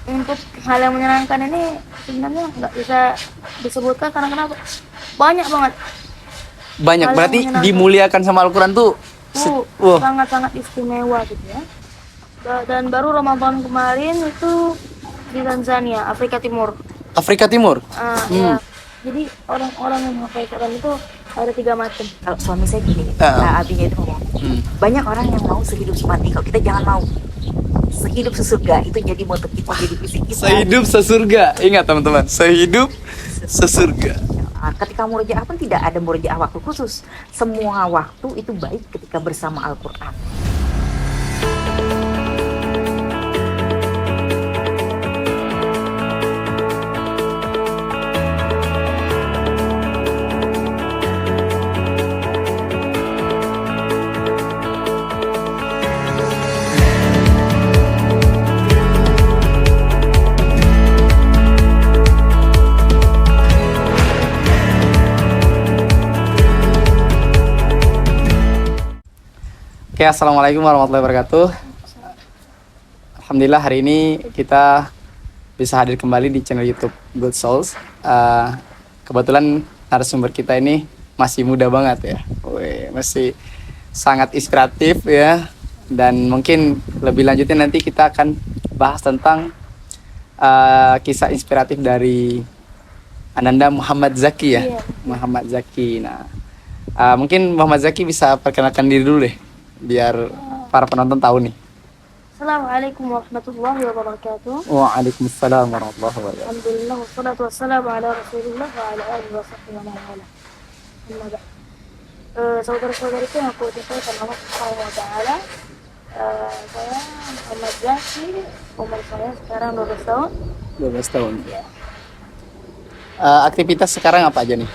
untuk hal yang menyenangkan ini sebenarnya nggak bisa disebutkan karena kenapa? Banyak banget Banyak, hal yang berarti menyenangkan. dimuliakan sama Al-Quran tuh. Wah, Sangat-sangat istimewa gitu ya. Dan baru Ramadan kemarin itu di Tanzania, Afrika Timur. Afrika Timur. Ya. Jadi orang-orang yang menghafal Quran itu ada 3 macam. Kalau suami saya gini, abinya itu ngomong, banyak orang yang mau sehidup semati. Kalau kita jangan mau sehidup sesurga, itu jadi moto kita, jadi visi kita. Sehidup sesurga. Ingat teman-teman, sehidup sesurga. Ketika murojaah pun tidak ada murojaah waktu khusus. Semua waktu itu baik ketika bersama Al-Quran. Oke, assalamualaikum warahmatullahi wabarakatuh. Alhamdulillah hari ini kita bisa hadir kembali di channel YouTube Good Souls. Kebetulan narasumber kita ini masih muda banget ya, masih sangat inspiratif ya. Dan mungkin lebih lanjutnya nanti kita akan bahas tentang kisah inspiratif dari Ananda Muhammad Zaki ya. Iya. Muhammad Zaki. Nah, mungkin Muhammad Zaki bisa perkenalkan diri dulu deh, biar para penonton tahu nih. Assalamualaikum warahmatullahi wabarakatuh. Waalaikumsalam warahmatullahi wabarakatuh. Alhamdulillah wassalatu wassalamu ala Rasulillah wa ala alihi wasahbihi wa man wala. Amma ba'd. Saudara-saudariku yang aku cintai Allah Subhanahu wa taala. Saya Muhammad Zaki, umur saya sekarang 12 tahun. 12 tahun. Aktivitas sekarang apa aja nih?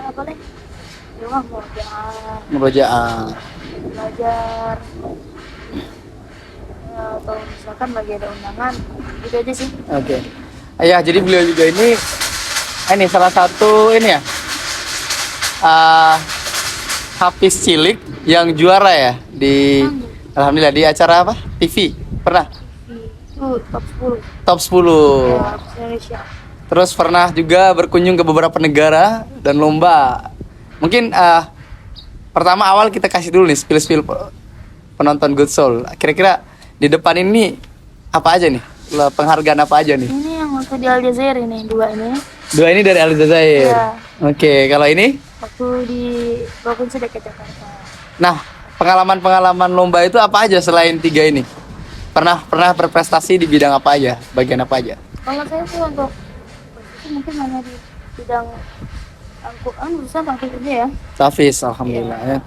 Apa nih? Di rumah Murojaah. belajar, atau misalkan lagi ada undangan, gitu aja sih. Oke. Ya, jadi beliau juga ini salah satu ini ya. Hafiz cilik yang juara ya di alhamdulillah di acara apa? TV. Pernah? Itu top 10 Top 10. ya, Indonesia. Terus pernah juga berkunjung ke beberapa negara dan lomba. Mungkin pertama awal kita kasih dulu nih spill penonton Good Soul. Kira-kira di depan ini apa aja nih? Penghargaan apa aja nih? Ini yang waktu di Aljazair ini, 2 ini. 2 ini dari Aljazair. Iya. Oke, kalau ini? Waktu di Provinsi DKI Jakarta. Nah, pengalaman lomba itu apa aja selain 3 ini? Pernah berprestasi di bidang apa aja? Bagian apa aja? Kalau saya sih untuk itu mungkin hanya di bidang Al-Quran, bisa pakai aja ya. Hafiz, alhamdulillah ya.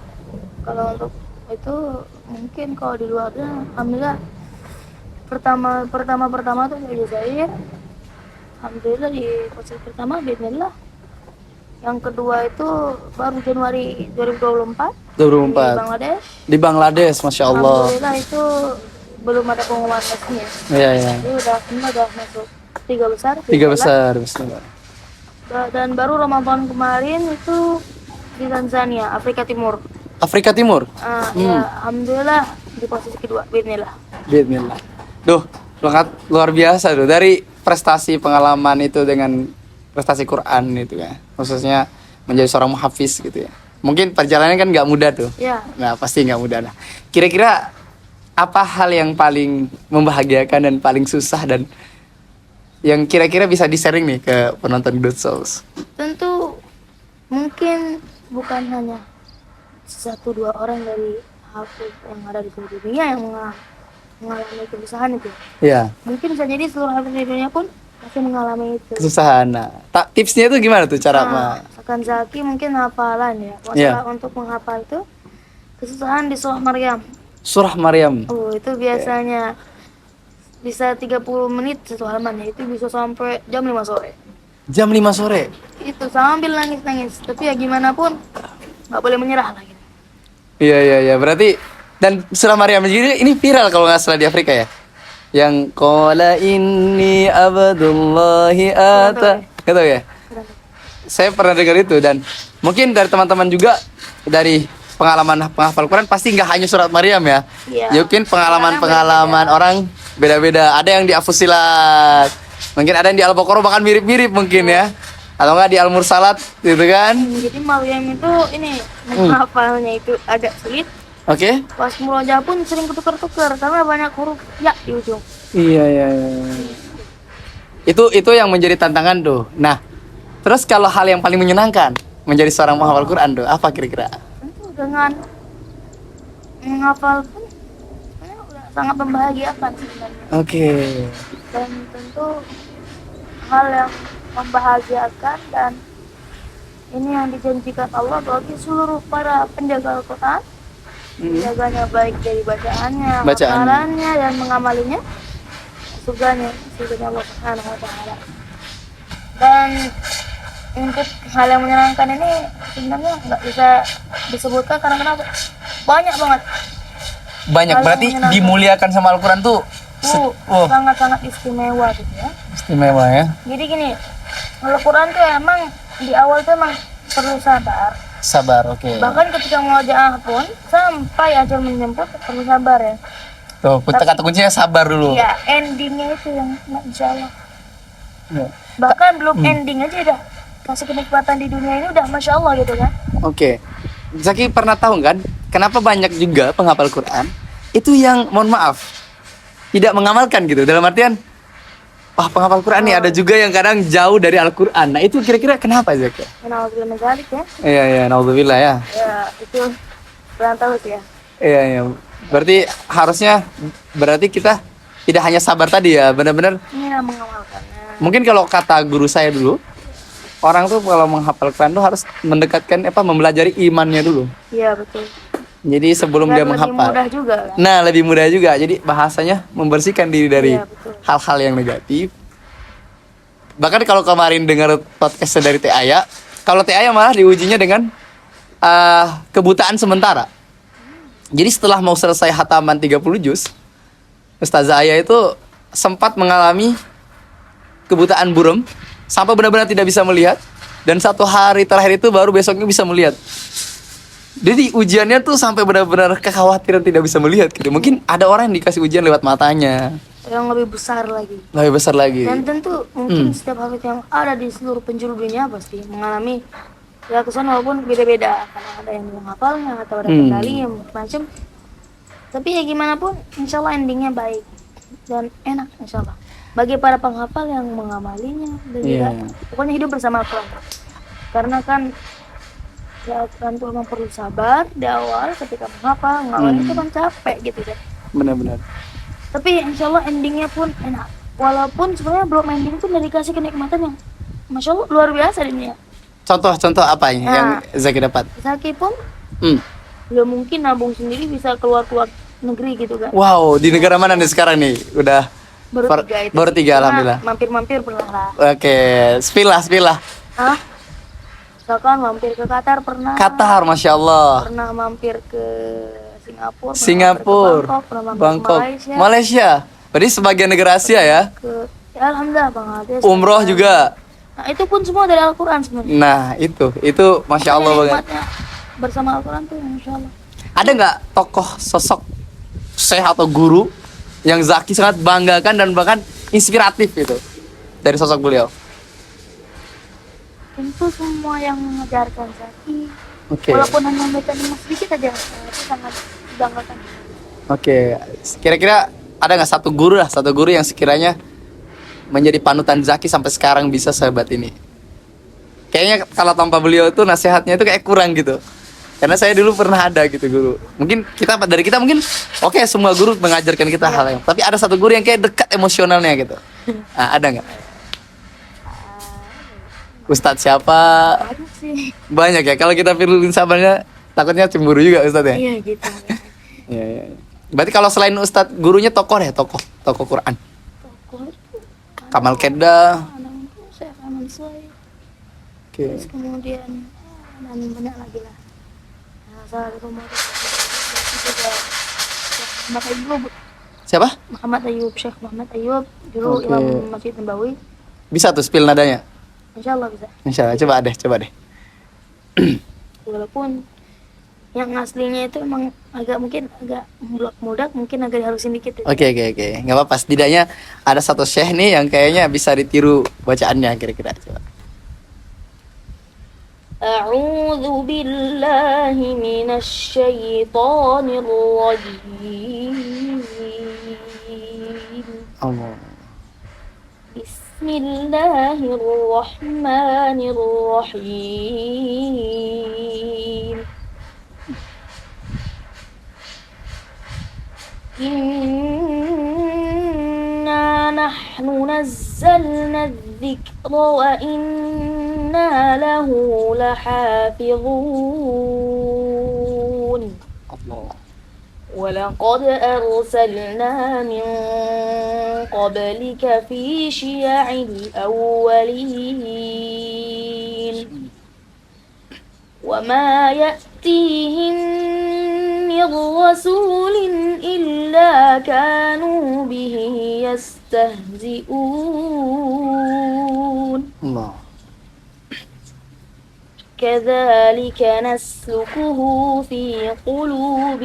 Kalau untuk itu mungkin kalau di luarnya, alhamdulillah pertama tuh di Aljazair. Alhamdulillah di posisi pertama, bismillah. Yang kedua itu baru Januari 2024 di 2024 Bangladesh. di Bangladesh, masya Allah. Alhamdulillah itu belum ada pengumuman resmi ya. Iya, iya. Jadi udah masuk 3 besar. 3 besar, bismillah. Dan baru Ramadan kemarin itu di Tanzania, Afrika Timur. Afrika Timur. Ya, alhamdulillah di posisi kedua, bismillah. Bismillah. Duh, luar biasa tuh dari prestasi pengalaman itu dengan prestasi Quran itu ya. Khususnya menjadi seorang muhafiz gitu ya. Mungkin perjalanannya kan nggak mudah tuh. Ya, Nah, pasti nggak mudah lah. Kira-kira apa hal yang paling membahagiakan dan paling susah dan yang kira-kira bisa di-sharing nih ke penonton Good Souls? tentu mungkin bukan hanya 1-2 orang dari hafiz yang ada di seluruh dunia yang mengalami kesusahan itu. Iya, Mungkin bisa jadi seluruh hafiz di dunia pun masih mengalami itu. kesusahan. Nah, tipsnya itu gimana tuh cara Akan Zaki mungkin hafalan ya. Masalah untuk menghafal itu kesusahan di surah Maryam. Surah Maryam. Itu biasanya bisa 30 menit satu halaman ya. Itu bisa sampai jam 5 sore. Jam 5 sore. Itu sambil nangis-nangis. Tapi ya gimana pun nggak boleh menyerah lagi. Iya. Berarti dan surah Maryam ini viral kalau nggak salah di Afrika ya. Yang qala inni abdullahi ata. Gitu ya. Saya pernah dengar itu dan mungkin dari teman-teman juga dari pengalaman penghafal Quran pasti nggak hanya surat Maryam ya. Iya. Mungkin pengalaman orang Beda-beda. Ada yang di Afusilat. Mungkin ada yang di Al-Baqarah bahkan mirip-mirip mungkin ya. Atau enggak di Al-Mursalat gitu kan. Jadi Maryam itu ini menghafalnya itu agak sulit. Oke. Pas murojaah pun sering ketukar-tukar karena banyak huruf ya di ujung. Iya. Itu yang menjadi tantangan tuh. Nah, terus kalau hal yang paling menyenangkan menjadi seorang penghafal Quran tuh apa kira-kira? Tentu dengan menghafal pun sebenarnya udah sangat membahagiakan sebenarnya. Oke. Dan tentu hal yang membahagiakan dan ini yang dijanjikan Allah bagi seluruh para penjaga Al-Quran. Menjaganya baik dari bacaannya, hafalannya dan mengamalinya, surganya Allah Subhanahu wa taala. Dan untuk hal yang menyenangkan ini sebenarnya nggak bisa disebutkan karena kenapa? Banyak banget. Banyak Hal berarti yang dimuliakan sama Al-Quran tuh. Sangat-sangat istimewa gitu ya. Istimewa ya. Jadi gini, Al-Quran tuh emang di awal tuh emang perlu sabar. Sabar, oke. Bahkan ketika murojaah pun sampai ajal menjemput perlu sabar ya. Tuh, kata kuncinya sabar dulu. Iya, endingnya itu yang insya Allah. Ya. Bahkan belum ending aja udah kasih kenikmatan di dunia ini udah masya Allah gitu kan. Oke. Zaki pernah tahu kan kenapa banyak juga penghafal Quran itu yang mohon maaf tidak mengamalkan gitu, dalam artian penghafal Quran nih ada juga yang kadang jauh dari Al-Quran. Nah itu kira-kira kenapa Zaki? Alhamdulillah menjalik ya. Iya, naudzubillah ya. Ya itu kurang tahu sih ya. Iya. Berarti kita tidak hanya sabar tadi ya, benar-benar. Ini yang mengamalkannya. Mungkin kalau kata guru saya dulu, orang tuh kalau menghafal Quran tuh harus mendekatkan mempelajari imannya dulu. Iya betul. Jadi sebelum dia menghafal. Lebih mudah juga kan. Nah, lebih mudah juga. Jadi bahasanya membersihkan diri dari betul. hal-hal yang negatif. Bahkan kalau kemarin dengar podcast dari Teh Aya, kalau Teh Aya malah diujinya dengan kebutaan sementara. Jadi setelah mau selesai hataman 30 juz, Ustazah Aya itu sempat mengalami kebutaan buram sampai benar-benar tidak bisa melihat, dan 1 hari terakhir itu baru besoknya bisa melihat. Jadi ujiannya tuh sampai benar-benar kekhawatiran tidak bisa melihat gitu. Mungkin ada orang yang dikasih ujian lewat matanya. Yang lebih besar lagi. Lebih besar lagi. Dan tentu mungkin setiap hafid yang ada di seluruh penjuru dunia pasti mengalami ya kesan walaupun beda-beda. Karena ada yang menghafalnya atau ada kendali yang macam. Tapi ya gimana pun insya Allah endingnya baik dan enak insya Allah. Bagi para penghafal yang mengamalinya dan juga pokoknya hidup bersama Al-Quran. Karena kan ya Al-Quran itu memang perlu sabar di awal ketika menghafal, ngawalnya itu kan capek gitu kan. Benar-benar. Tapi insya Allah endingnya pun enak. Walaupun sebenarnya belum ending itu udah dikasih kenikmatan yang masya Allah luar biasa di dunia. Contoh apa yang Zaki dapat? Zaki pun belum mungkin nabung sendiri bisa keluar negeri gitu kan. Wow, di negara mana nih sekarang nih? Udah baru tiga alhamdulillah. Mampir pernah lah. Oke, spilah. Misalkan mampir ke Qatar pernah. Qatar, masya Allah. Pernah mampir ke Singapura. Pernah Bangkok. ke Malaysia. Berarti sebagian negara Asia ya? Ya alhamdulillah Bangladesh. Umroh juga. Nah itu pun semua dari Al-Quran sebenarnya. Nah itu masya Allah banget. Bersama Al-Quran tuh masya Allah. Ada nggak tokoh sosok syekh atau guru yang Zaki sangat banggakan dan bahkan inspiratif gitu dari sosok beliau? Tentu semua yang mengajarkan Zaki. Oke. Walaupun hanya baca lima sedikit aja, itu sangat dibanggakan. Oke. Kira-kira ada nggak satu guru yang sekiranya menjadi panutan Zaki sampai sekarang bisa sehebat ini? Kayaknya kalau tanpa beliau itu nasihatnya itu kayak kurang gitu. Karena saya dulu pernah ada gitu guru. Mungkin dari kita mungkin semua guru mengajarkan kita hal yang, tapi ada satu guru yang kayak dekat emosionalnya gitu. Nah, ada nggak? Ustadz siapa? Banyak sih. Banyak ya. Kalau kita pilih sabarnya takutnya cemburu juga Ustadz ya. Iya gitu. Iya. Berarti kalau selain Ustadz gurunya tokoh Quran. Kamal Keda. Syekh Ahmad Suhaib. Oke. Terus kemudian dan banyak lagi lah. Salah satu juga Muhammad Ayub. Siapa? Syekh Muhammad Ayub dulu Imam Masjid Nabawi. Bisa tuh spill nadanya? Insya Allah bisa. Insya Allah, coba deh. Walaupun Yang aslinya itu emang mungkin agak mudak, mungkin agak dihalusin dikit ya. Oke, nggak apa-apa. Setidaknya ada satu syekh nih yang kayaknya bisa ditiru bacaannya kira-kira. Coba. A'udzu billahi minasy syaithanir rajim. Allah. Bismillahirrahmanirrahim. Inna nahnu nazzalna adh-dhikra wa inna lahu lahafizun. Allah. ولقد أرسلنا من قبلك في شيع الأولين وما يأتيهم من رسول إلا كانوا به يستهزئون Allah. كذلك نسلكه في قلوب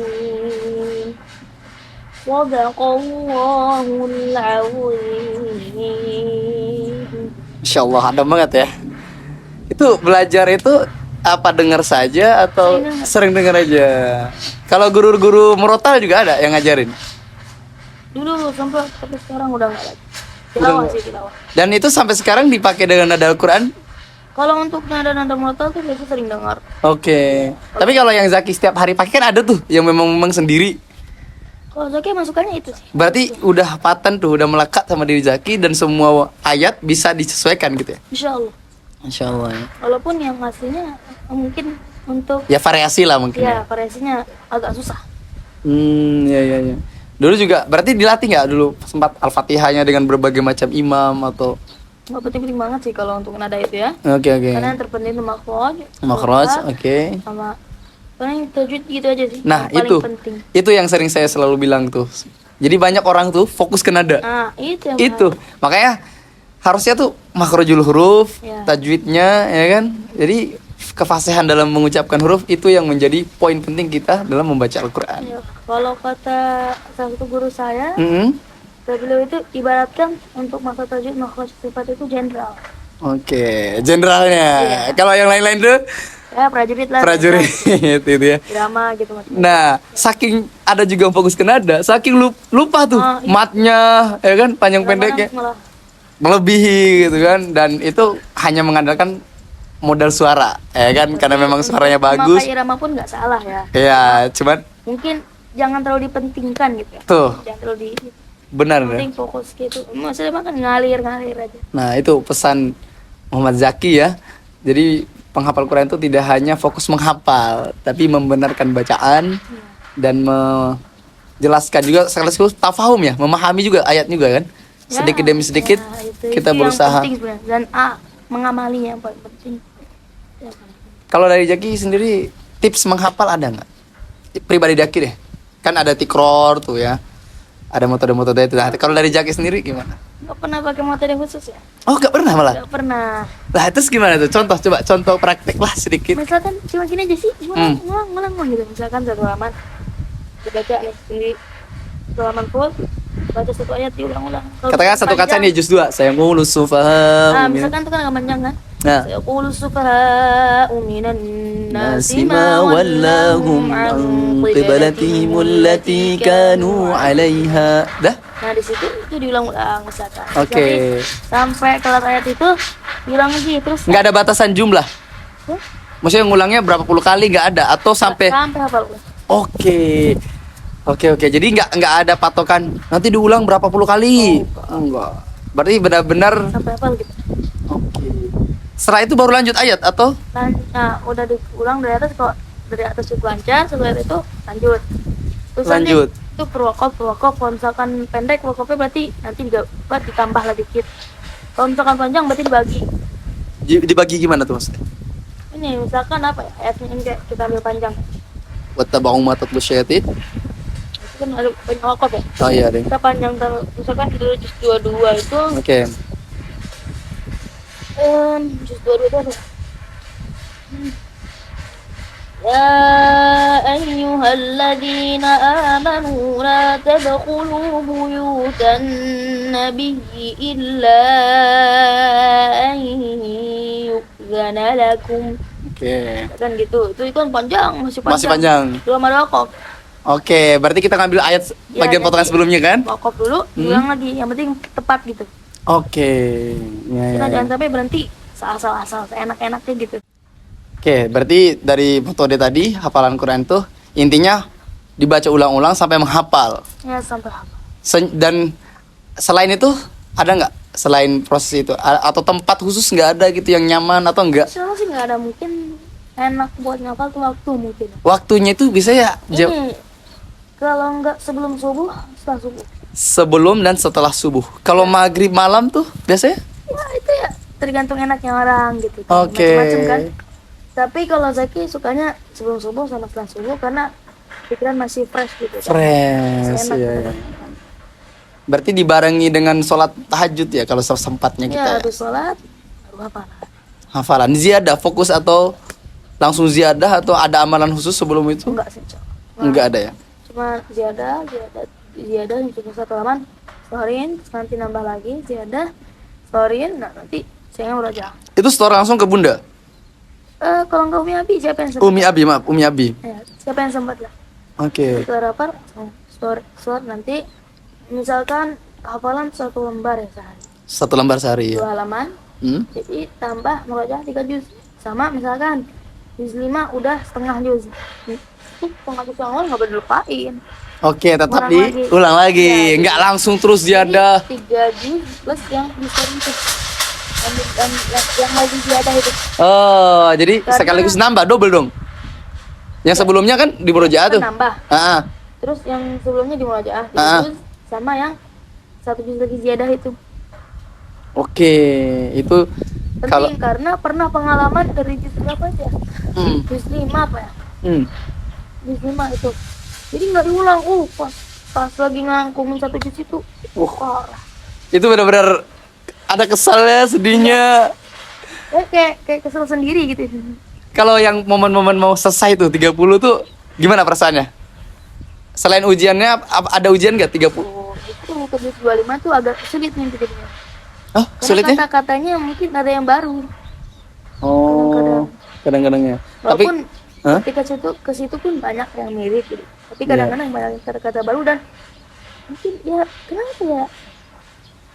المجرمين صدق الله العظيم. Insya Allah ada banget ya. Itu belajar itu apa dengar saja atau sering dengar aja? Kalau guru-guru murotal juga ada yang ngajarin. Dulu tapi sekarang udah nggak lagi. Tilawah sih, tilawah. Dan itu sampai sekarang dipakai dengan nada Al-Quran? Kalau untuk nada-nada murotal tuh biasa sering dengar. Oke. Tapi kalau yang Zaki setiap hari pakai kan ada tuh yang memang sendiri. Kalau Zaki masukannya itu sih. Berarti udah paten tuh, udah melekat sama diri Zaki dan semua ayat bisa disesuaikan gitu ya? Insya Allah. Insya Allah ya. Walaupun yang aslinya mungkin untuk Ya variasi lah mungkin ya ya. variasinya agak susah. Ya. Dulu juga berarti dilatih nggak dulu sempat Al-Fatihahnya dengan berbagai macam imam atau? Nggak penting-penting banget sih kalau untuk nada itu ya. Oke. Karena yang terpenting itu makhraj, Makhraj, suara, oke. sama paling tajwid gitu aja sih. Nah yang itu, paling penting. itu yang sering saya selalu bilang tuh. Jadi banyak orang tuh fokus ke nada. Nah itu yang Itu makanya harusnya tuh makhrajul huruf, Ya. tajwidnya ya kan. Jadi kefasihan dalam mengucapkan huruf itu yang menjadi poin penting kita dalam membaca Al-Quran. Ya, kalau kata salah satu guru saya, Mm-mm. beliau itu ibaratkan untuk makhraj tajwid, makhraj sifat itu jenderal. Oke, generalnya. Kalau yang lain-lain tuh Ya prajurit lah. prajurit itu ya. Drama gitu maksudnya. Nah, saking ada juga yang fokus ke nada, saking lupa tuh Oh, iya. matnya, ya kan, panjang pendeknya Malah melebihi gitu kan, dan itu hanya mengandalkan modal suara, ya kan, karena memang suaranya bagus. Maka irama pun nggak salah ya. Ya, cuman Mungkin jangan terlalu dipentingkan gitu ya. tuh Jangan terlalu benar ya. penting fokus gitu. Maksudnya makan ngalir aja. Nah, itu pesan Muhammad Zaki ya. Jadi penghafal Quran itu tidak hanya fokus menghafal, tapi membenarkan bacaan dan menjelaskan juga sekaligus tafahum ya, memahami juga ayat juga kan. Sedikit demi sedikit kita itu berusaha. yang penting sebenarnya. Dan mengamalinya yang paling penting. Ya, Kalau dari Zaki sendiri tips menghafal ada nggak? Pribadi Zaki deh. Kan ada tikror tuh ya. Ada metode-metode itu. Nah, kalau dari Zaki sendiri gimana? nggak pernah pakai metode khusus ya? Oh, nggak pernah malah. Nggak pernah. Lah, terus gimana tuh? Coba contoh praktek lah sedikit. Misalkan cuma gini aja sih, cuma Hmm. ngulang gitu. Misalkan satu halaman dibaca nih sendiri, satu halaman full, baca satu ayat diulang-ulang. Kalau Katakan satu kaca panjang, nih juz 2. Saya ngulus sufaham. misalkan itu kan agak panjang kan? Nah, Sayaqulu sufaha'u minan nasi ma wallahum an qiblatihim allati kanu 'alaiha. Dah? Nah di situ itu diulang-ulang misalkan. Oke. Jadi, sampai kelar ayat itu diulang lagi terus. Nggak ada batasan jumlah. Hah? Maksudnya ngulangnya berapa puluh kali nggak ada atau sampai hafal. Oke. Jadi nggak ada patokan nanti diulang berapa puluh kali. Enggak. Berarti benar-benar Sampai hafal gitu. oke. Setelah itu baru lanjut ayat atau Nah, udah diulang dari atas, kok dari atas cukup lancar, setelah itu lanjut. Terus Lanjut. nanti itu perwakaf. Kalau misalkan pendek wakafnya berarti nanti juga ditambah lah dikit. Kalau misalkan panjang berarti dibagi. dibagi gimana tuh maksudnya? Ini misalkan apa ya, ayatnya ini kayak kita ambil panjang. Wattaba'u ma tatlu syayatin. Itu kan ada banyak wakaf ya. Oh iya deh. Kita panjang misalkan dulu juz 22 itu Oke. juz 22 itu ada يا أيها الذين آمنوا لا تدخلوا بيوت النبي إلا أن يؤذن لكم. Kan gitu. Itu kan panjang, masih panjang. Masih panjang. Dua sama dua kok. Oke, berarti kita ngambil ayat bagian potongan sebelumnya kan? Wakaf dulu, ulang lagi. Yang penting tepat gitu. Oke. Ya, Kita ya. jangan sampai berhenti asal-asal seenak-enaknya gitu. Oke, berarti dari metode tadi hafalan Quran tuh intinya dibaca ulang-ulang sampai menghafal. Ya sampai hafal. Dan selain itu ada nggak selain proses itu atau tempat khusus nggak ada gitu yang nyaman atau enggak? Soalnya sih nggak ada, mungkin enak buat ngapal tuh waktu mungkin. Waktunya itu bisa ya Ini kalau nggak sebelum subuh, setelah subuh. sebelum dan setelah subuh. Kalau maghrib malam tuh biasanya? Ya itu ya tergantung enaknya orang gitu. Oke. Macam-macam kan. Tapi kalau Zaki sukanya sebelum subuh sama setelah subuh karena pikiran masih fresh gitu. Kan? Fresh, Enak iya, gitu. iya. Berarti dibarengi dengan sholat tahajud ya kalau sempatnya Ya kita. habis sholat baru hafal. Hafalan ziyadah fokus atau langsung ziyadah atau ada amalan khusus sebelum itu? Enggak sih, Cok. Enggak ada ya. Cuma ziyadah yang cuma satu halaman, storein, nanti nambah lagi ziyadah, storein, nah nanti saya merajah. Itu store langsung ke Bunda. Kalau nggak Umi Abi, siapa yang sempat? Umi Abi, maaf, Umi Abi. Ya, siapa yang sempat lah? Oke. Itu harapan, store nanti, misalkan hafalan satu lembar ya sehari, Satu lembar sehari ya. 2 halaman, jadi tambah merajah 3 juz. Sama misalkan juz 5 udah setengah juz. Itu setengah juz yang awal nggak boleh lupain. Oke, tetap Ulang lagi. diulang lagi. Ya, Enggak langsung terus ziyadah. 3 juz plus yang bisa itu. Yang lagi ziyadah itu. Oh, jadi Karena- sekaligus nambah double dong. Yang sebelumnya kan di murojaah tuh. Nambah. Ah, Terus yang sebelumnya di murojaah 3 Ah. juz sama yang 1 juz lagi ziyadah itu. oke. Itu Penting kalau karena pernah pengalaman dari juz berapa aja? hmm, Juz 5 apa ya? hmm. Juz 5 itu. Jadi nggak diulang. Pas lagi ngangkumin 1 juz itu. Parah. Itu benar-benar ada kesalnya, sedihnya. Kayak kesel sendiri gitu. Kalau yang momen-momen mau selesai tuh 30 tuh gimana perasaannya? Selain ujiannya ada ujian nggak 30? Itu ke juz 25 tuh agak sulit nih jadinya. Oh, Karena sulitnya? kata-katanya mungkin ada yang baru. Oh, kadang-kadangnya. Tapi Walaupun Hah? ketika ke situ pun banyak yang mirip gitu. Tapi kadang-kadang banyak kata-kata baru dan mungkin ya kenapa ya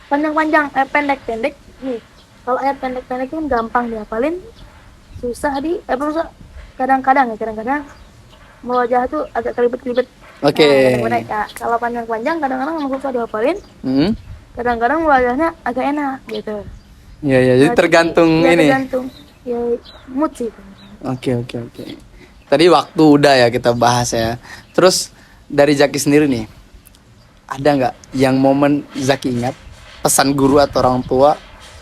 panjang-panjang pendek-pendek nih. Kalau ayat pendek-pendek itu kan gampang dihafalin, susah maksudnya kadang-kadang merojah tuh agak kelibet-kelibet. Oke. Nah, kadang-kadang ya, kalau panjang-panjang kadang-kadang susah dihafalin, hmm. kadang-kadang merojahnya agak enak gitu. Ya, ya, jadi Nah, tergantung ya, ini. tergantung ya mood sih. Oke. Tadi waktu udah ya kita bahas ya. Terus dari Zaki sendiri nih, ada nggak yang momen Zaki ingat pesan guru atau orang tua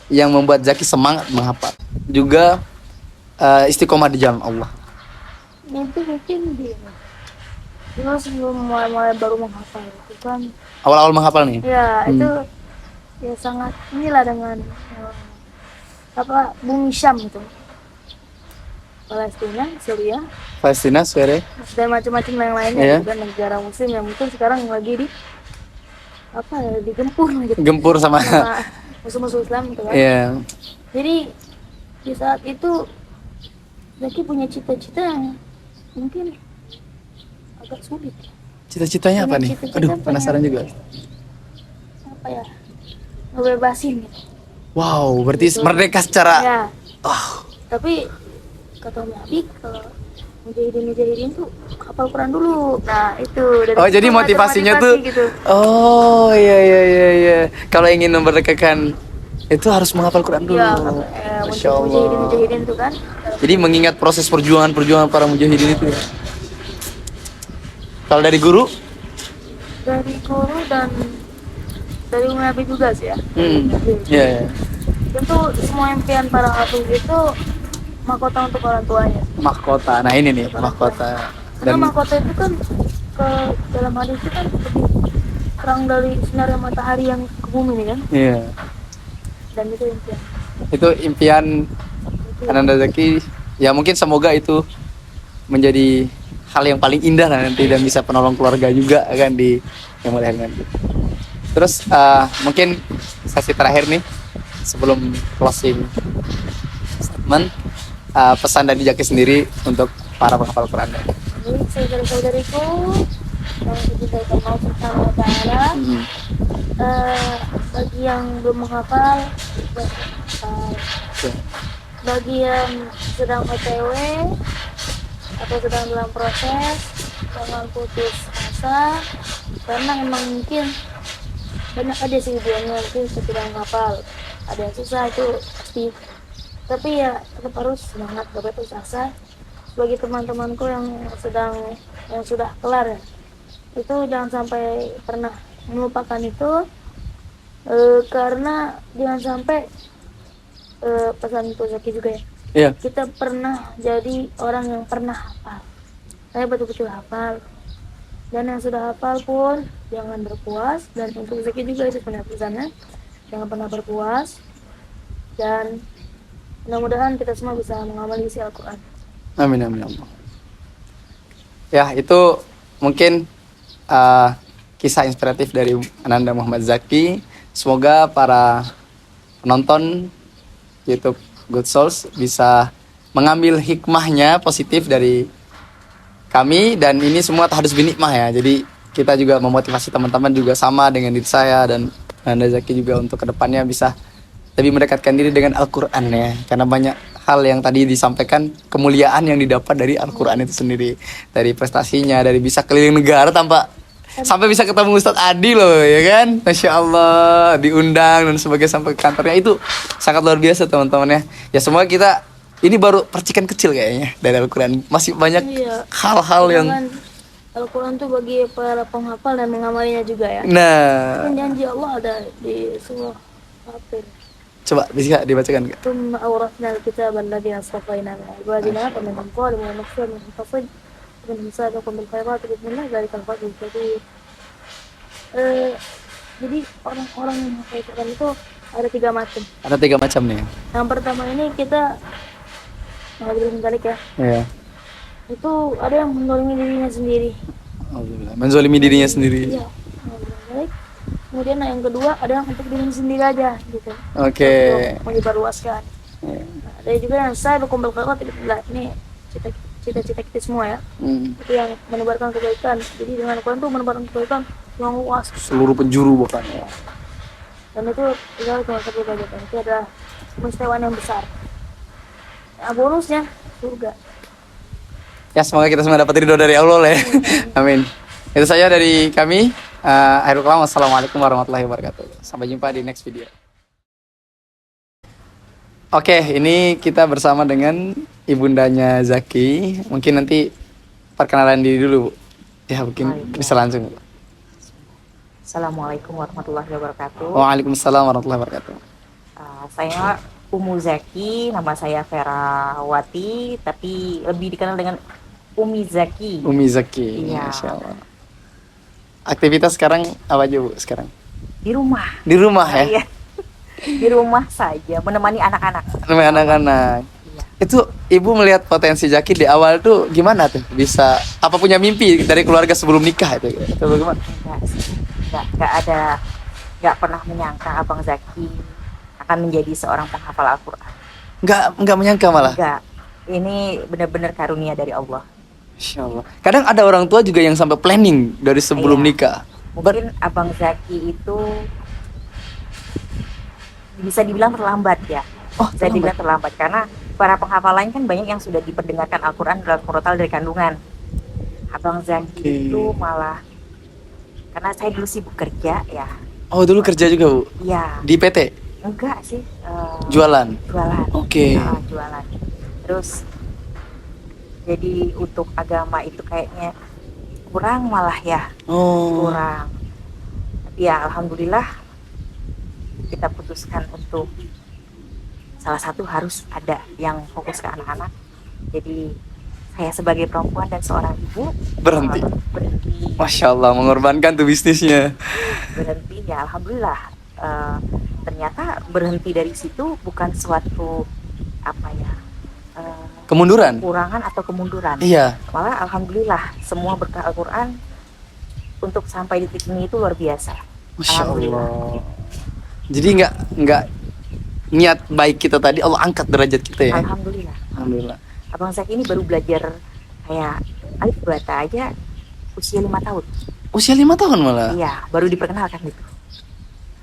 yang membuat Zaki semangat menghafal? Juga istiqomah di jalan Allah. Itu mungkin dulu sebelum mulai baru menghafal itu kan Awal-awal menghafal nih. ya itu ya sangat inilah dengan bumi Syam itu, Palestina, Syria Palestina, Syria. dan macam-macam yang lainnya Iya. dan negara muslim yang mungkin sekarang lagi digempur gitu Gempur sama. sama musuh-musuh Islam gitu kan. Iya. Jadi di saat itu Zaki punya cita-cita yang mungkin agak sulit. Cita-citanya apa Punya nih? cita-cita Aduh, pengen- penasaran juga. Apa ya? Ngebebasin gitu. Wow, berarti Gitu. merdeka secara. Ya, Oh, tapi kata Umi Abi kalau mujahidin tuh hafal Quran dulu. Nah, itu dari oh situ jadi ngajar motivasinya motivasi tuh. gitu. Oh, iya. Kalau ingin memerdekakan itu harus menghafal Quran dulu. Ya, Masya Allah. mujahidin tuh kan. Jadi mengingat proses perjuangan para mujahidin itu ya. Kalau dari guru? Dari guru dan dari Umi Abi juga sih ya. Iya. Tentu semua impian para hafiz itu mahkota untuk orang tuanya. Mahkota. Nah, ini nih, mahkota. Karena mahkota itu kan ke dalam hadis itu kan lebih terang dari sinar matahari yang ke bumi nih kan. Iya. Dan itu impian. Itu impian Ananda Zaki. Ya mungkin semoga itu menjadi hal yang paling indah lah nanti, dan bisa penolong keluarga juga kan di yang mulai nanti. Terus mungkin sesi terakhir nih sebelum closing statement, pesan dari Zaki sendiri untuk para penghafal Quran. Jadi saudara-saudariku yang dicintai Allah Subhanahu wa taala, bagi yang belum menghafal, bagi yang sedang OTW atau sedang dalam proses, jangan putus asa, karena emang mungkin banyak aja sih ujiannya, mungkin sedang menghafal, ada yang susah itu pasti, tapi ya tetap harus semangat, gak boleh putus asa. Bagi teman-temanku yang sudah kelar ya, itu jangan sampai pernah melupakan itu, karena jangan sampai pesan itu Zaki juga ya. Iya. Kita pernah jadi orang yang pernah hafal. Saya betul-betul hafal. Dan yang sudah hafal pun jangan berpuas, dan untuk Zaki juga itu sebenarnya pesannya, jangan pernah berpuas, dan mudah-mudahan kita semua bisa mengamali isi Al-Quran. Amin amin Allah. Ya, itu mungkin kisah inspiratif dari Ananda Muhammad Zaki. Semoga para penonton YouTube Good Souls bisa mengambil hikmahnya positif dari kami, dan ini semua harus binikmah ya. Jadi kita juga memotivasi teman-teman juga sama dengan diri saya dan Ananda Zaki juga untuk kedepannya bisa lebih mendekatkan diri dengan Al-Quran ya, karena banyak hal yang tadi disampaikan, kemuliaan yang didapat dari Al-Quran itu sendiri, dari prestasinya, dari bisa keliling negara tanpa sampai bisa ketemu Ustadz Adi loh ya kan, Masya Allah, diundang dan sebagainya sampai ke kantornya, itu sangat luar biasa teman-teman ya. Ya semoga kita, ini baru percikan kecil kayaknya dari Al-Quran, masih banyak hal-hal yang Al-Quran tuh bagi para penghafal dan mengamalinya juga ya. Nah, Dan janji Allah ada di semua hafir. coba bisa dibacakan Kak? ثم أورثنا الكتاب الذي اصطفينا من عبادنا فمنهم ظالم ونفسه من مقتصد ومنهم سابق بالخيرات بإذن الله ذلك الفضل الكبير. Jadi orang-orang yang menghafal Quran itu ada 3 macam. Ada 3 macam nih. Yang pertama ini kita mengambil balik ya. Iya. Itu ada yang menzalimi dirinya sendiri. Alhamdulillah. Menzalimi dirinya sendiri. Iya. Balik. Kemudian yang kedua ada yang untuk dirinya sendiri aja gitu. Oke. Untuk menyebarluaskan. Iya. Nah, ada juga yang saya berkumpul khairat, ini cita-cita kita semua ya. Itu yang menebarkan kebaikan. Jadi dengan Quran itu menebarkan kebaikan yang luas. Seluruh penjuru bahkan ya. Dan itu tinggal cuma satu kebaikan. Itu adalah keistimewaan yang besar. Nah, bonusnya surga. Ya semoga kita semua dapat ridho dari Allah lah ya. Amin. Itu saja dari kami. Akhirul kalam, wassalamualaikum warahmatullahi wabarakatuh. Sampai jumpa di next video. Oke, ini kita bersama dengan ibundanya Zaki. Mungkin nanti perkenalan diri dulu, Bu. Ya mungkin bisa langsung. Assalamualaikum warahmatullahi wabarakatuh. Waalaikumsalam warahmatullahi wabarakatuh. Saya Umu Zaki, nama saya Ferawati, tapi lebih dikenal dengan Umi Zaki. Umi Zaki, Iya. Masya Allah. Aktivitas sekarang apa aja, Bu, sekarang? Di rumah. Di rumah ya? Iya. Di rumah saja, menemani anak-anak. Sama anak-anak. Iya. Itu Ibu melihat potensi Zaki di awal tuh gimana tuh? Bisa apa punya mimpi dari keluarga sebelum nikah itu? Atau bagaimana? Enggak sih, enggak pernah menyangka Abang Zaki akan menjadi seorang penghafal Al-Quran. Enggak menyangka malah. Enggak. Ini benar-benar karunia dari Allah. Masya Allah. Kadang ada orang tua juga yang sampai planning dari sebelum Iya. nikah. Mungkin Abang Zaki itu bisa dibilang terlambat ya. Oh, Bisa dibilang terlambat karena para penghafal lain kan banyak yang sudah diperdengarkan Al-Quran dalam total dari kandungan. Abang Zaki itu malah, karena saya dulu sibuk kerja ya. Oh, dulu kerja juga, Bu? Iya. Di PT? Enggak sih. Jualan? Jualan. Oke. Jualan. Terus jadi untuk agama itu kayaknya kurang malah ya. Oh. Kurang. Tapi ya alhamdulillah kita putuskan untuk salah satu harus ada yang fokus ke anak-anak. Jadi saya sebagai perempuan dan seorang ibu Berhenti. berhenti Masya Allah, mengorbankan tuh bisnisnya. ya alhamdulillah. Ternyata berhenti dari situ bukan suatu apa ya, kemunduran. kekurangan atau kemunduran. Iya. Malah alhamdulillah semua berkah Al-Quran untuk sampai di titik ini itu luar biasa. Masya Alhamdulillah. Allah. Jadi nggak niat baik kita tadi Allah angkat derajat kita ya. Alhamdulillah. Alhamdulillah. Abang Zaki ini baru belajar kayak alif bata aja usia 5 tahun. Usia 5 tahun malah. Iya, baru diperkenalkan gitu.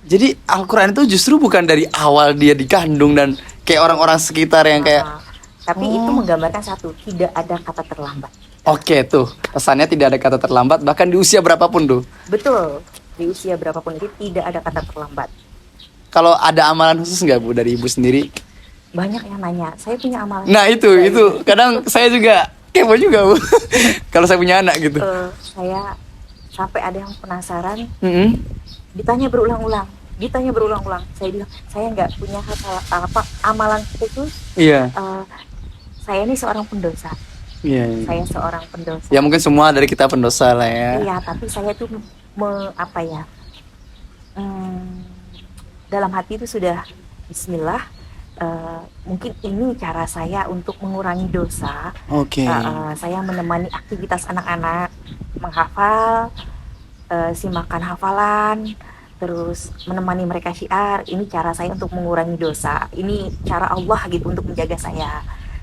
Jadi Al-Quran itu justru bukan dari awal dia dikandung dan kayak orang-orang sekitar yang kayak Tapi Oh. itu menggambarkan satu, tidak ada kata terlambat. oke tuh pesannya tidak ada kata terlambat bahkan di usia berapapun tuh. Betul, di usia berapapun itu tidak ada kata terlambat. Kalau ada amalan khusus nggak Bu dari Ibu sendiri? Banyak yang nanya, saya punya amalan. Nah itu kadang saya juga kepo juga Bu. Kalau saya punya anak gitu. Saya sampai ada yang penasaran, Mm-mm. ditanya berulang-ulang. Saya bilang, saya nggak punya amalan khusus. Iya. Saya ini seorang pendosa. Iya. Iya. Saya seorang pendosa. Ya mungkin semua dari kita pendosa lah ya. Iya, tapi saya tuh dalam hati itu sudah Bismillah. Mungkin ini cara saya untuk mengurangi dosa. Oke. Saya menemani aktivitas anak-anak menghafal, simakan hafalan, terus menemani mereka syiar. Ini cara saya untuk mengurangi dosa. Ini cara Allah gitu untuk menjaga saya.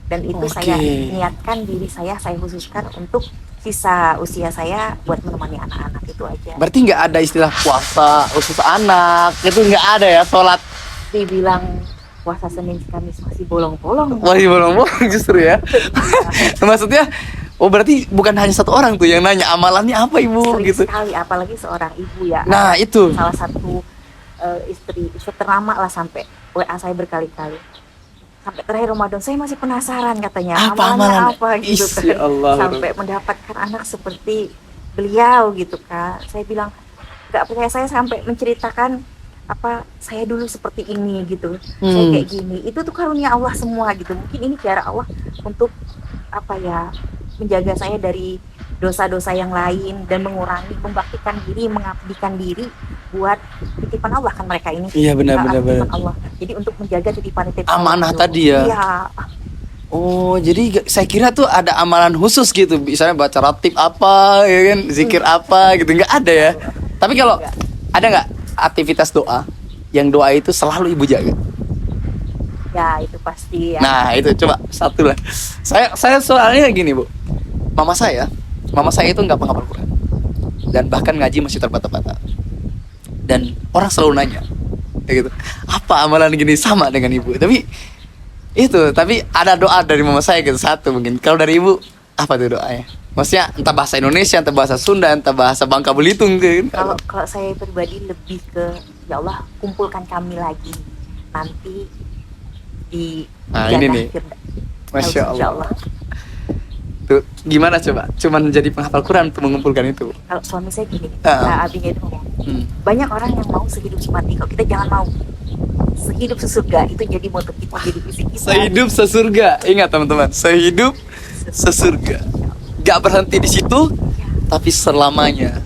Dan itu Oke. saya niatkan diri saya khususkan untuk sisa usia saya buat menemani anak-anak itu aja. Berarti nggak ada istilah puasa khusus anak itu nggak ada ya sholat. Dibilang puasa Senin Kamis masih bolong-bolong. Masih bolong-bolong justru ya. Maksudnya, oh berarti bukan hanya satu orang tuh yang nanya amalannya apa Ibu Sering gitu. sekali, apalagi seorang ibu ya. Nah itu. Salah satu istri ternama lah, sampai WA saya berkali-kali. Sampai terakhir Ramadan saya masih penasaran katanya Apa amalannya amalan? apa gitu Is, kan. ya Allah. Sampai mendapatkan anak seperti beliau gitu kan. Saya bilang nggak percaya, saya sampai menceritakan apa saya dulu seperti ini gitu. Saya kayak gini. Itu tuh karunia Allah semua gitu. Mungkin ini cara Allah untuk apa ya, menjaga saya dari dosa-dosa yang lain dan mengurangi, membaktikan diri, mengabdikan diri buat titipan Allah kan mereka ini. Iya benar. Titipan Allah. Jadi untuk menjaga titipan Amanah itu. tadi ya. Iya. Oh jadi saya kira tuh ada amalan khusus gitu. Misalnya baca ratib apa, ya kan, zikir apa gitu. Nggak ada ya. Tapi kalau ada nggak aktivitas doa yang doa itu selalu Ibu jaga? Ya itu pasti ya. Nah itu coba satu lah. Saya soalnya gini Bu, mama saya itu nggak penghafal Quran dan bahkan ngaji masih terbata-bata. Dan orang selalu nanya, kayak gitu, apa amalan gini sama dengan Ibu? Tapi ada doa dari mama saya gitu satu mungkin. Kalau dari Ibu apa tuh doanya? Maksudnya entah bahasa Indonesia, entah bahasa Sunda, entah bahasa Bangka Belitung kan? Kalau saya pribadi lebih ke ya Allah kumpulkan kami lagi nanti di Nah, ini nih. Masya Allah. Tuh gimana coba? Cuman jadi penghafal Quran untuk mengumpulkan itu. Kalau suami saya gini, Ah. abinya itu ngomong, banyak orang yang mau sehidup semati, kalau kita jangan mau sehidup sesurga. Itu jadi moto kita, jadi visi kita. Sehidup sesurga. Ingat teman-teman, sehidup sesurga. Gak berhenti di situ, tapi selamanya.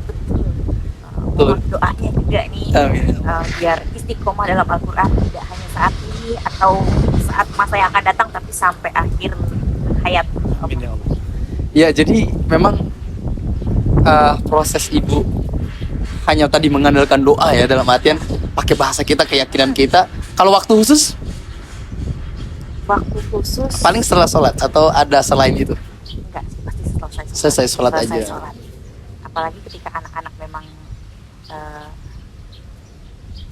Mohon doanya juga nih, Amin. biar istiqomah dalam Al-Quran tidak hanya saat ini atau saat masa yang akan datang, tapi sampai akhir hayat. Amin ya Allah. Ya jadi memang proses Ibu hanya tadi mengandalkan doa ya, dalam artian pakai bahasa kita, keyakinan kita. Kalau waktu khusus Waktu khusus paling setelah sholat atau ada selain itu? enggak sih, pasti selesai Selesai sholat aja. sholat. Apalagi ketika anak-anak memang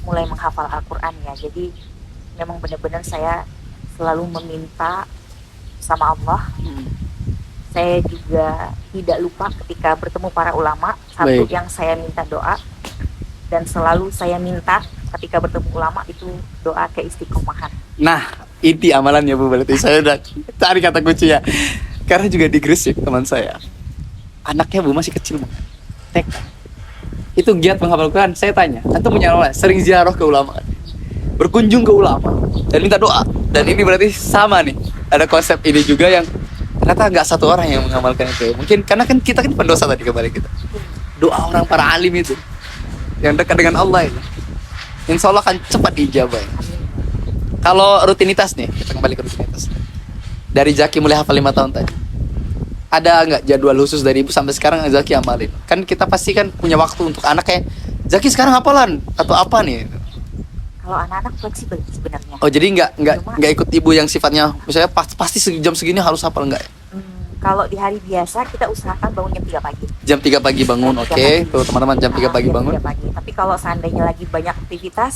mulai menghafal Al-Quran ya, jadi memang benar-benar saya selalu meminta sama Allah. Saya juga tidak lupa ketika bertemu para ulama, satu Baik. yang saya minta doa, dan selalu saya minta ketika bertemu ulama itu doa keistiqomahan. Nah, inti amalannya Bu, berarti saya udah cari kata kunci ya. Karena juga di Gresik teman saya, anaknya Bu masih kecil banget, TK. Itu giat menghafal Quran. Saya tanya, antum punya ulama? Sering ziarah ke ulama, berkunjung ke ulama dan minta doa. Dan ini berarti sama nih, ada konsep ini juga yang ternyata nggak satu orang yang mengamalkan itu. Mungkin karena kan kita kan pendosa tadi kembali kita. Doa orang para alim itu yang dekat dengan Allah ini, insya Allah akan cepat dijabah. Kalau rutinitas nih, kita kembali ke rutinitas. dari Zaki mulai hafal 5 tahun tadi, ada nggak jadwal khusus dari ibu sampai sekarang yang Zaki amalin? Kan kita pasti kan punya waktu untuk anak kayak Zaki sekarang hafalan atau apa nih? Kalau anak-anak fleksibel sebenarnya. Oh jadi Cuma- nggak ikut ibu yang sifatnya misalnya pasti jam segini harus hafal, nggak ya? Kalau di hari biasa kita usahakan bangun jam 3 pagi. Jam 3 pagi bangun, Jam oke. 3 pagi. Tuh teman-teman jam 3 pagi Jam bangun. 3 pagi. Tapi kalau seandainya lagi banyak aktivitas,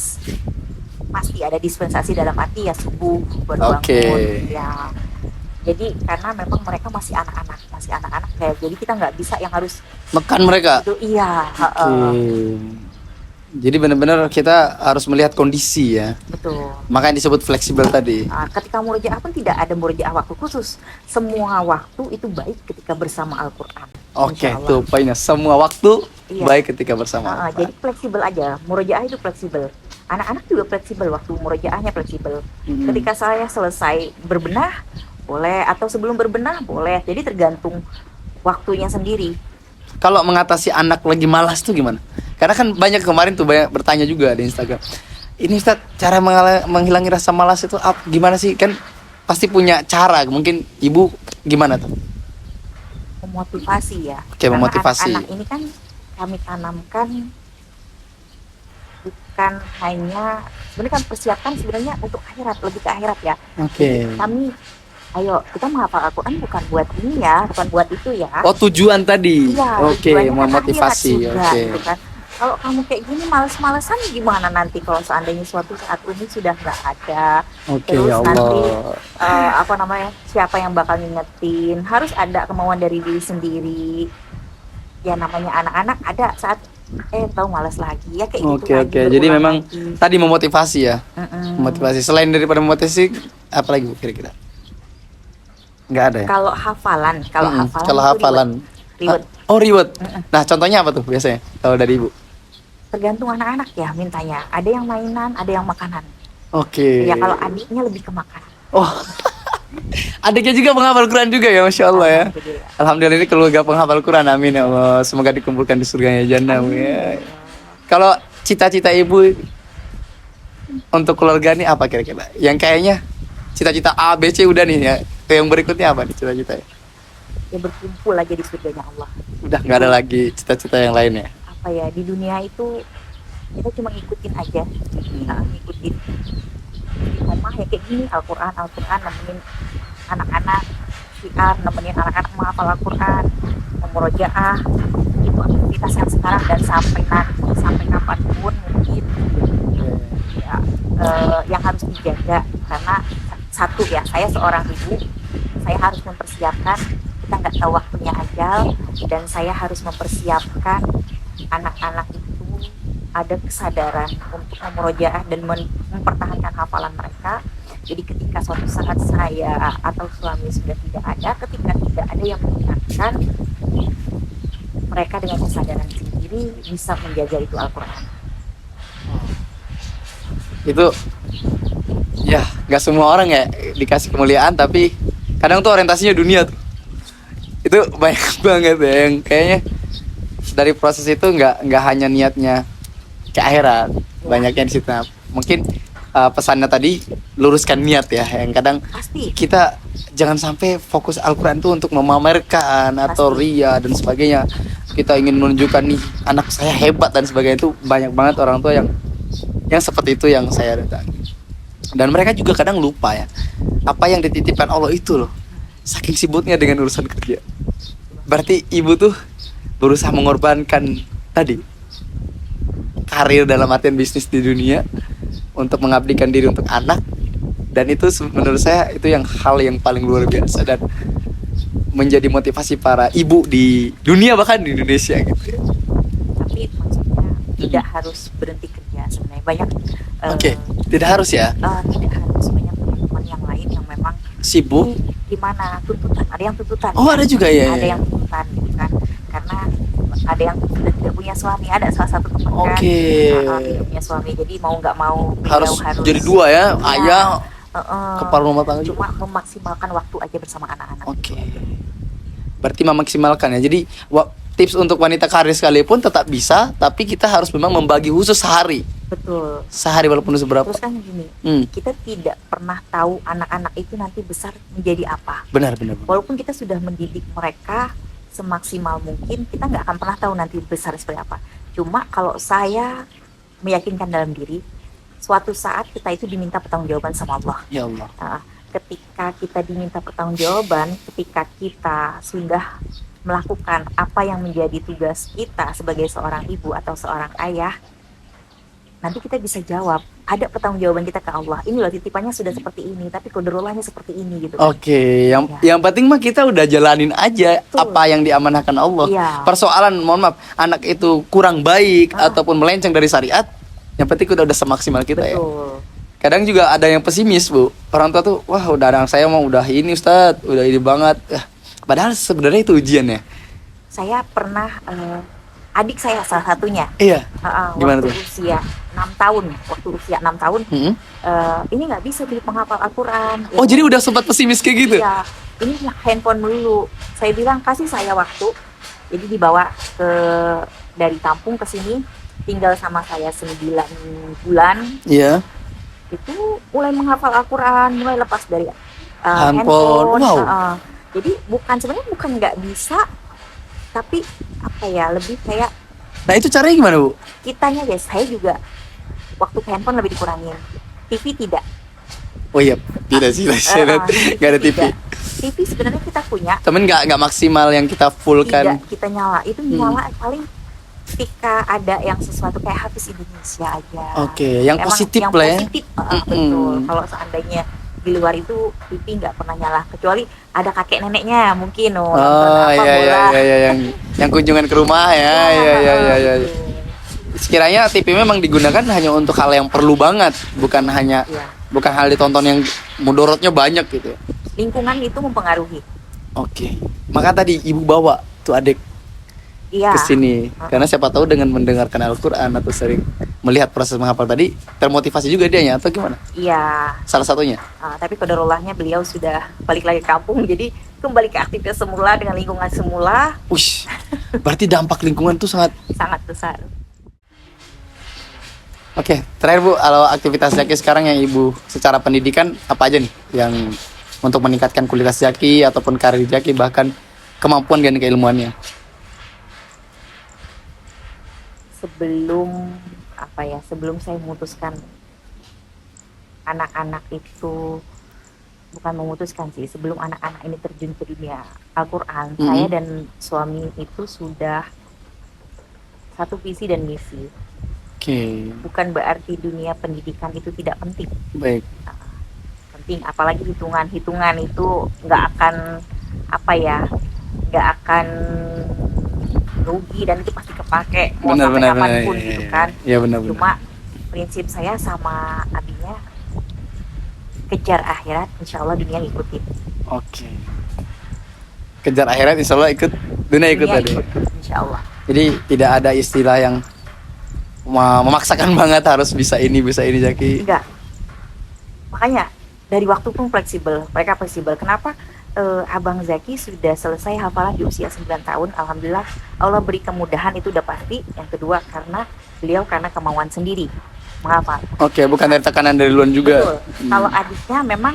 pasti ada dispensasi dalam arti ya subuh baru Oke. bangun. Ya. Jadi karena memang mereka masih anak-anak kayak jadi kita nggak bisa yang harus Mekan mereka. itu iya. Oke. Jadi benar-benar kita harus melihat kondisi ya. Betul. Makanya disebut fleksibel tadi. Ketika murojaah pun tidak ada murojaah waktu khusus. Semua waktu itu baik ketika bersama Al-Quran. Oke, Insya Allah. tuh poinnya. Semua waktu Iya. baik ketika bersama. Al-Quran. Jadi fleksibel aja. Murojaah itu fleksibel. Anak-anak juga fleksibel waktu murojaahnya fleksibel. Mm-mm. Ketika saya selesai berbenah boleh atau sebelum berbenah boleh. Jadi tergantung waktunya sendiri. Kalau mengatasi anak lagi malas tuh gimana? Karena kan banyak kemarin tuh banyak bertanya juga di Instagram. Ini Ustaz, cara menghilangi rasa malas itu gimana sih? Kan pasti punya cara. Mungkin ibu gimana tuh? Memotivasi ya. Oke, Karena memotivasi. anak-anak ini kan kami tanamkan bukan hanya sebenarnya kan persiapkan sebenarnya untuk akhirat, lebih ke akhirat ya. Oke. Kami ayo kita menghafal Al-Quran bukan buat ini ya, bukan buat itu ya. Oh, tujuan tadi. Iya, Oke, tujuannya kan memotivasi. akhirat juga, Oke. gitu kan. Kalau kamu kayak gini males-malesan gimana nanti kalau seandainya suatu saat ini sudah nggak ada. Oke, Terus ya nanti Allah. siapa yang bakal ngingetin? Harus ada kemauan dari diri sendiri. Ya namanya anak-anak ada saat tahu malas lagi ya kayak gitu Oke, lagi, oke. Jadi berulang memang lagi. tadi memotivasi ya. Mm-mm. Motivasi. Selain daripada motivasi, apa lagi Bu kira-kira? Nggak ada ya? Kalau hafalan, Mm-mm. hafalan Kalau itu hafalan. ribet. Oh, reward. Nah, contohnya apa tuh biasanya kalau dari Ibu? Tergantung anak-anak ya mintanya. Ada yang mainan, ada yang makanan. Oke. Ya kalau adiknya lebih ke makanan. Oh. Adiknya juga penghafal Quran juga ya, Masya Allah ya. Alhamdulillah. Alhamdulillah ini keluarga penghafal Quran, amin ya Allah. Semoga dikumpulkan di surganya jannah ya. Kalau cita-cita Ibu untuk keluarga ini apa kira-kira? Yang kayaknya cita-cita A, B, C udah nih ya. Yang berikutnya apa nih cita-citanya? Ya berkumpul aja di surganya Allah. Udah nggak ada lagi cita-cita yang lain ya. Apa ya di dunia itu kita cuma ngikutin aja, ngikutin di rumah ya kayak gini Al-Quran nemenin anak-anak syiar, nemenin anak-anak menghafal Al-Quran, memurojaah, itu aktivitas yang sekarang dan sampai nanti sampai kapanpun mungkin ya, yang harus dijaga karena satu ya saya seorang ibu, saya harus mempersiapkan kita nggak tahu waktunya ajal dan saya harus mempersiapkan anak-anak itu ada kesadaran untuk memurojaah dan mempertahankan hafalan mereka. Jadi ketika suatu saat saya atau suami sudah tidak ada, ketika tidak ada yang mengingatkan, mereka dengan kesadaran sendiri bisa menjaga itu Al-Quran. Itu ya nggak semua orang ya dikasih kemuliaan, tapi kadang tuh orientasinya dunia tuh. Itu banyak banget ya yang kayaknya dari proses itu nggak hanya niatnya ke akhirat, banyaknya di situ. Nah, mungkin pesannya tadi luruskan niat ya, yang kadang Pasti. kita jangan sampai fokus Al-Quran itu untuk memamerkan atau ria dan sebagainya. Kita ingin menunjukkan nih anak saya hebat dan sebagainya, itu banyak banget orang tua yang seperti itu yang saya datangi. Dan mereka juga kadang lupa ya apa yang dititipkan Allah itu loh, saking sibuknya dengan urusan kerja. Berarti ibu tuh berusaha mengorbankan tadi karir dalam artian bisnis di dunia untuk mengabdikan diri untuk anak, dan itu menurut saya itu yang hal yang paling luar biasa dan menjadi motivasi para ibu di dunia bahkan di Indonesia gitu ya. Tapi maksudnya tidak harus berhenti kerja sebenarnya banyak. Oke, tidak harus ya. Tidak harus, banyak teman-teman yang lain yang memang Sibuk. gimana tuntutan, ada yang tuntutan. Oh, ada juga ya. Ada yang tuntutan gitu kan, karena ada yang sudah tidak punya suami, ada salah satu teman kan Oke. tidak punya suami, jadi mau nggak mau beliau Harus jadi dua ya, ayah, kepala rumah tangga juga. cuma memaksimalkan waktu aja bersama anak-anak. Oke. Berarti memaksimalkan ya. Jadi tips untuk wanita karir sekalipun tetap bisa, tapi kita harus memang membagi khusus sehari Betul. Sehari walaupun seberapa. Terus kan gini, Hmm, kita tidak pernah tahu anak-anak itu nanti besar menjadi apa. benar benar. Walaupun kita sudah mendidik mereka semaksimal mungkin, kita nggak akan pernah tahu nanti besar seperti apa. Cuma kalau saya meyakinkan dalam diri, suatu saat kita itu diminta pertanggungjawaban sama Allah. Ya Allah. Nah, ketika kita diminta pertanggungjawaban, ketika kita sudah melakukan apa yang menjadi tugas kita sebagai seorang ibu atau seorang ayah, nanti kita bisa jawab, ada pertanggungjawaban kita ke Allah. Ini loh titipannya sudah seperti ini, tapi kodarullahnya seperti ini gitu. Oke, yang penting mah kita udah jalanin aja Betul. apa yang diamanahkan Allah. Iya. Persoalan, mohon maaf, anak itu kurang baik ataupun melenceng dari syariat, yang penting kita udah semaksimal kita ya. Betul. Kadang juga ada yang pesimis, Bu. Orang tua tuh, wah udah anak saya mau udah ini Ustadz, udah ini banget. Padahal sebenarnya itu ujian ya. Saya pernah adik saya salah satunya. Iya. Gimana Waktu tuh? usia 6 tahun, Hmm. ini nggak bisa jadi penghafal Al-Quran. Oh jadi udah sempat pesimis kayak gitu? Iya, ini handphone dulu. Saya bilang kasih saya waktu. Jadi dibawa dari kampung ke sini, tinggal sama saya 9 bulan. Iya. Itu mulai menghafal Al-Quran, mulai lepas dari Handphone. Wow. Jadi sebenarnya bukan nggak bisa, tapi apa ya, lebih kayak Nah itu caranya gimana, Bu? kitanya guys. Saya juga waktu ke handphone lebih dikurangin, TV tidak. Oh iya, tidak sih, nggak ada TV. tidak. TV sebenarnya kita punya, Temen nggak maksimal yang kita fullkan. tidak kita nyala. Itu nyala paling ketika ada yang sesuatu kayak Hafiz Indonesia aja. Oke, yang Emang positif yang lah ya. positif, betul. Kalau seandainya di luar itu TV nggak pernah nyala, kecuali ada kakek neneknya mungkin nonton Oh apa iya bola. iya yang kunjungan ke rumah ya. Iya. Gitu. Sekiranya TV memang digunakan hanya untuk hal yang perlu banget, bukan hanya Iya. bukan hal ditonton yang mudorotnya banyak gitu. Lingkungan itu mempengaruhi. Oke. Maka tadi ibu bawa tuh adik Iya. ke sini karena siapa tahu dengan mendengarkan Al-Qur'an atau sering melihat proses menghafal tadi termotivasi juga dianya atau gimana? Iya. Salah satunya. Tapi kodarullahnya beliau sudah balik lagi ke kampung, jadi kembali ke aktivitas semula dengan lingkungan semula. Ush. Berarti dampak lingkungan tuh sangat. Sangat besar. Oke, terakhir Bu, kalau aktivitas Zaki sekarang yang Ibu secara pendidikan apa aja nih yang untuk meningkatkan kualitas Zaki ataupun karir Zaki bahkan kemampuan dan keilmuannya? Sebelum saya memutuskan anak-anak itu, bukan memutuskan sih, sebelum anak-anak ini terjun ke dunia Al-Quran, saya dan suami itu sudah satu visi dan misi. Oke, Bukan berarti dunia pendidikan itu tidak penting. baik. Penting, apalagi hitungan itu nggak akan nggak akan rugi dan itu pasti kepake mau sampai kapanpun gitu kan. Iya benar. Cuma prinsip saya sama abinya, kejar akhirat, insya Allah dunia ngikutin. Oke. Kejar akhirat insya Allah ikut, dunia ikut tadi. Insya Allah. Jadi tidak ada istilah yang memaksakan banget harus bisa ini Zaki. Enggak. Makanya dari waktu pun fleksibel, mereka fleksibel. Kenapa? Abang Zaki sudah selesai hafalan di usia 9 tahun. Alhamdulillah Allah beri kemudahan, itu udah pasti. Yang kedua karena kemauan sendiri menghafal. Oke, bukan dari tekanan dari luar juga. Betul. Kalau adiknya memang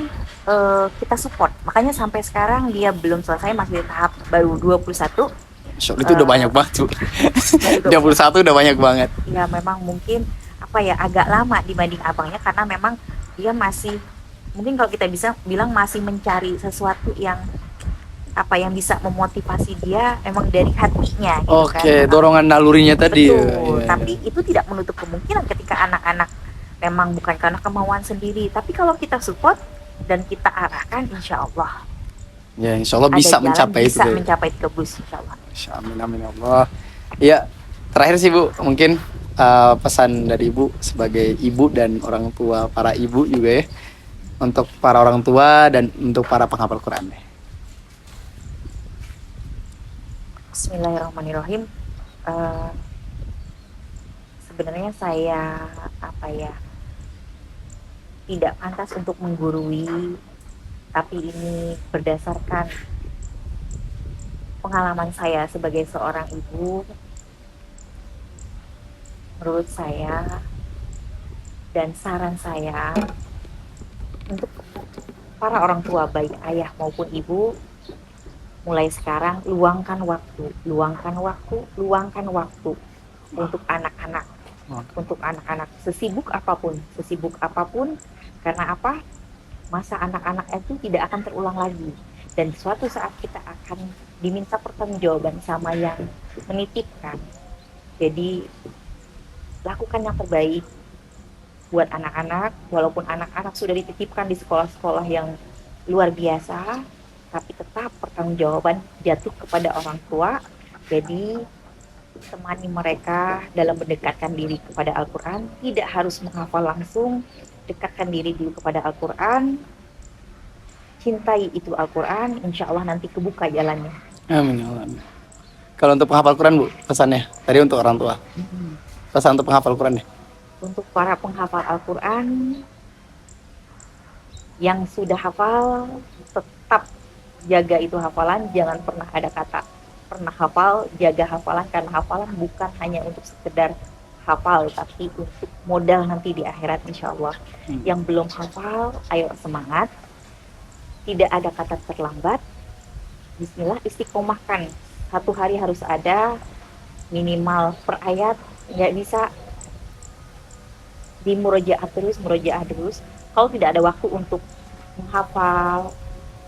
kita support. Makanya sampai sekarang dia belum selesai, masih di tahap baru 21. Masya Allah, itu udah banyak banget tuh. 21 udah banyak banget. Ya memang mungkin agak lama dibanding abangnya, karena memang dia masih, mungkin kalau kita bisa bilang masih mencari sesuatu yang bisa memotivasi dia emang dari hatinya gitu. Oke, dorongan nalurinya tadi. Betul. Ya. Tapi itu tidak menutup kemungkinan ketika anak-anak memang bukan karena kemauan sendiri, tapi kalau kita support dan kita arahkan, insya Allah Ya, insya Allah bisa ada jalan, mencapai itu. bisa mencapai kebus, insya Allah. Amin amin ya Allah. Ya, terakhir sih Bu, mungkin pesan dari Ibu sebagai ibu dan orang tua, para ibu juga ya, untuk para orang tua dan untuk para penghafal Quran. Bismillahirrahmanirrahim. Sebenarnya saya tidak pantas untuk menggurui, tapi ini berdasarkan pengalaman saya sebagai seorang ibu. Menurut saya Dan saran saya untuk para orang tua, baik ayah maupun ibu, mulai sekarang luangkan waktu, luangkan waktu untuk anak-anak, sesibuk apapun, karena apa? Masa anak-anak itu tidak akan terulang lagi, dan suatu saat kita akan diminta pertanggungjawaban sama yang menitipkan. Jadi lakukan yang terbaik buat anak-anak, walaupun anak-anak sudah dititipkan di sekolah-sekolah yang luar biasa, tapi tetap pertanggungjawaban jatuh kepada orang tua. Jadi temani mereka dalam mendekatkan diri kepada Al-Quran. Tidak harus menghafal langsung, dekatkan diri dulu kepada Al-Quran, cintai itu Al-Quran, insya Allah nanti kebuka jalannya. Amin. Amin. Kalau untuk penghafal Quran Bu, pesannya tadi untuk orang tua. Pesan untuk penghafal Quran ya. Untuk para penghafal Al-Quran yang sudah hafal, tetap jaga itu hafalan, jangan pernah ada kata pernah hafal, jaga hafalan, karena hafalan bukan hanya untuk sekedar hafal, tapi untuk modal nanti di akhirat insya Allah. Yang belum hafal, ayo semangat, tidak ada kata terlambat, bismillah, istiqomahkan, 1 hari harus ada minimal per ayat, nggak bisa di murojaah terus. Kalau tidak ada waktu untuk menghafal,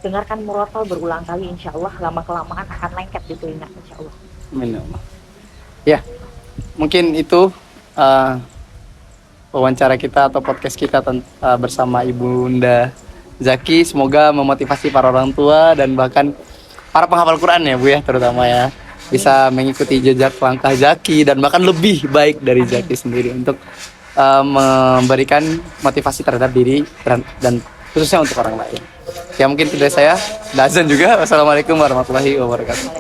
dengarkan murotal berulang kali, insya Allah lama-kelamaan akan lengket di telinga, insya Allah. Amin. Ya, mungkin itu wawancara kita atau podcast kita bersama Ibunda Zaki. Semoga memotivasi para orang tua dan bahkan para penghafal Quran ya Bu ya, terutama ya, bisa mengikuti jejak langkah Zaki dan bahkan lebih baik dari Zaki sendiri untuk memberikan motivasi terhadap diri dan khususnya untuk orang lain. Ya mungkin tidak saya, Dazan juga. Wassalamualaikum warahmatullahi wabarakatuh.